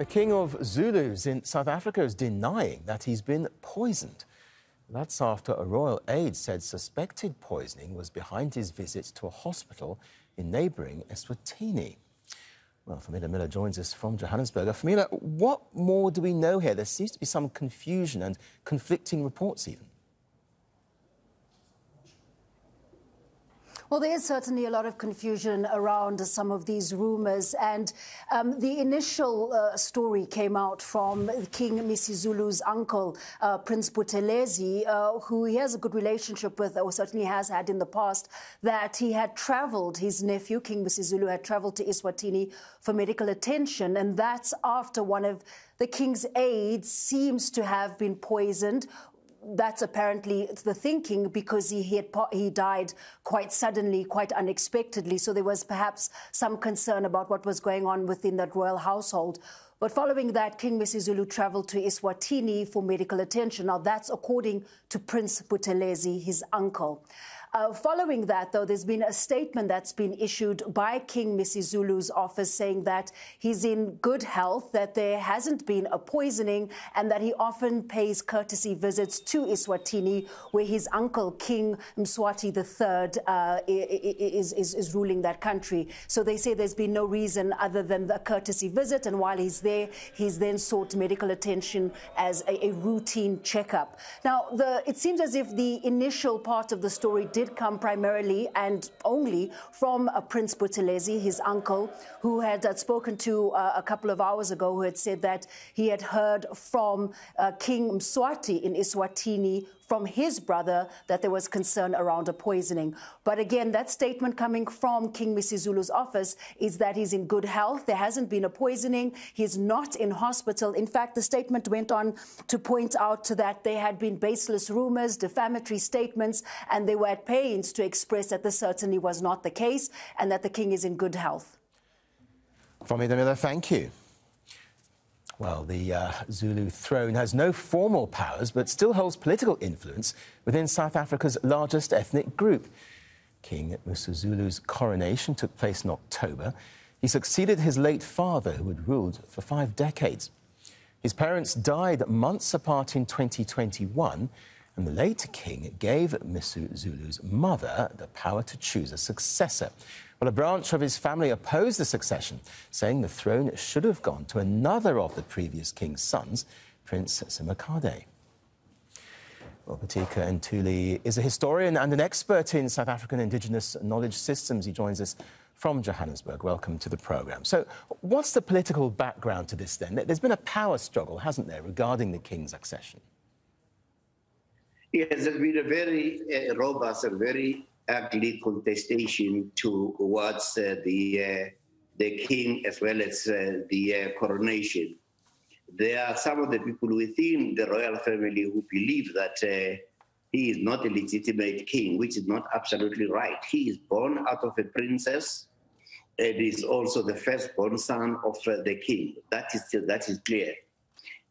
The King of Zulus in South Africa is denying that he's been poisoned. That's after a royal aide said suspected poisoning was behind his visit to a hospital in neighbouring Eswatini. Well, Fahmida Miller joins us from Johannesburg. Fahmida, what more do we know here? There seems to be some confusion and conflicting reports even. Well, there is certainly a lot of confusion around some of these rumours, and the initial story came out from King Misuzulu's uncle, Prince Buthelezi, who he has a good relationship with, or certainly has had in the past, that he had travelled, his nephew, King Misuzulu, had travelled to Eswatini for medical attention, and that's after one of the king's aides seems to have been poisoned. That's apparently the thinking, because he died quite suddenly, quite unexpectedly. So there was perhaps some concern about what was going on within that royal household. But following that, King Misuzulu travelled to Eswatini for medical attention. Now, that's according to Prince Buthelezi, his uncle. Following that, though, there's been a statement that's been issued by King Misuzulu's office saying that he's in good health, that there hasn't been a poisoning, and that he often pays courtesy visits to Eswatini, where his uncle, King Mswati III, is ruling that country. So they say there's been no reason other than the courtesy visit, and while he's there, he's then sought medical attention as a routine checkup. Now, it seems as if the initial part of the story did come primarily and only from Prince Buthelezi, his uncle, who had spoken to a couple of hours ago, who had said that he had heard from King Mswati in Eswatini from his brother that there was concern around a poisoning. But again, that statement coming from King Misuzulu's office is that he's in good health. There hasn't been a poisoning. He's not in hospital. In fact, the statement went on to point out that there had been baseless rumours, defamatory statements, and they were at pains to express that this certainly was not the case and that the king is in good health. Fahmida Miller, thank you. Well, the Zulu throne has no formal powers, but still holds political influence within South Africa's largest ethnic group. King Misuzulu's coronation took place in October. He succeeded his late father, who had ruled for 5 decades. His parents died months apart in 2021, and the late king gave Misuzulu's mother the power to choose a successor. Well, a branch of his family opposed the succession, saying the throne should have gone to another of the previous king's sons, Prince Simakade. Well, Pitika Ntuli is a historian and an expert in South African Indigenous knowledge systems. He joins us from Johannesburg. Welcome to the programme. So, what's the political background to this, then? There's been a power struggle, hasn't there, regarding the king's accession? Yes, there's been a very robust and very ugly contestation towards the king as well as the coronation. There are some of the people within the royal family who believe that he is not a legitimate king, which is not absolutely right. He is born out of a princess and is also the firstborn son of the king. That is clear.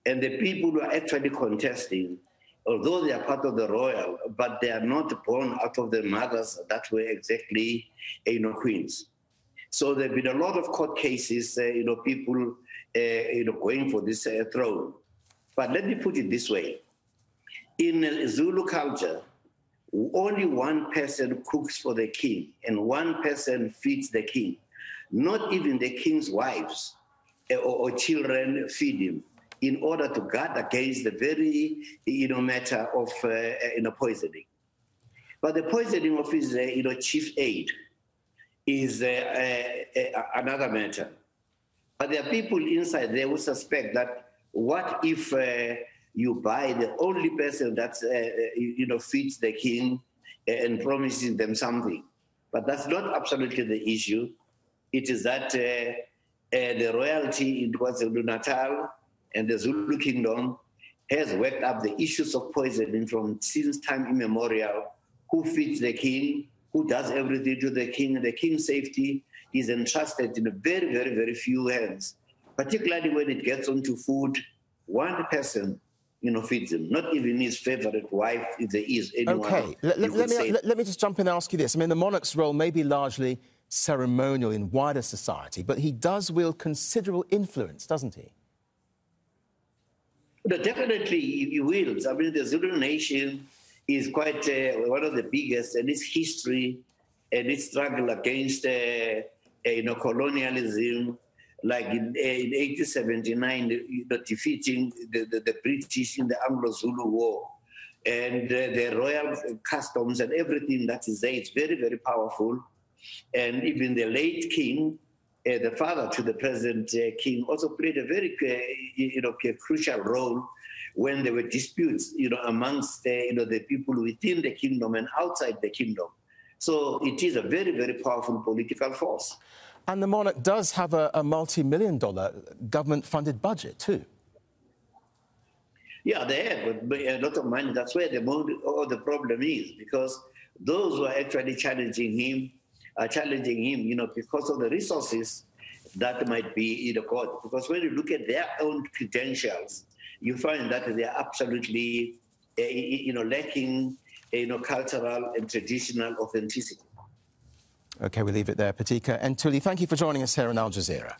And the people who are actually contesting, although they are part of the royal, but they are not born out of the mothers that were exactly, queens. So there have been a lot of court cases, people, going for this throne. But let me put it this way. In Zulu culture, only one person cooks for the king and one person feeds the king. Not even the king's wives or children feed him, in order to guard against the very, matter of, poisoning. But the poisoning of his, chief aide is another matter. But there are people inside there who suspect that what if you buy the only person that, feeds the king and promises them something? But that's not absolutely the issue. It is that the royalty in KwaZulu-Natal and the Zulu kingdom has worked up the issues of poisoning from since time immemorial. Who feeds the king, who does everything to the king. The king's safety is entrusted in a very, very, very few hands, particularly when it gets onto food. One person, feeds him, not even his favorite wife, if there is anyone. OK, let me just jump in and ask you this. I mean, the monarch's role may be largely ceremonial in wider society, but he does wield considerable influence, doesn't he? Definitely, he will. I mean, the Zulu nation is quite one of the biggest, and its history and its struggle against colonialism, like in 1879, defeating the British in the Anglo-Zulu War, and the royal customs and everything that is there. It's very, very powerful. And even the late king, the father to the present king, also played a very crucial role when there were disputes amongst the people within the kingdom and outside the kingdom. So it is a very, very powerful political force. And the monarch does have a multi-million-dollar government-funded budget too. Yeah, they have but a lot of money. That's where the problem is, because those who are actually challenging him are challenging him, because of the resources that might be got. Because when you look at their own credentials, you find that they are absolutely, lacking, cultural and traditional authenticity. OK, we'll leave it there. Pitika Ntuli, thank you for joining us here on Al Jazeera.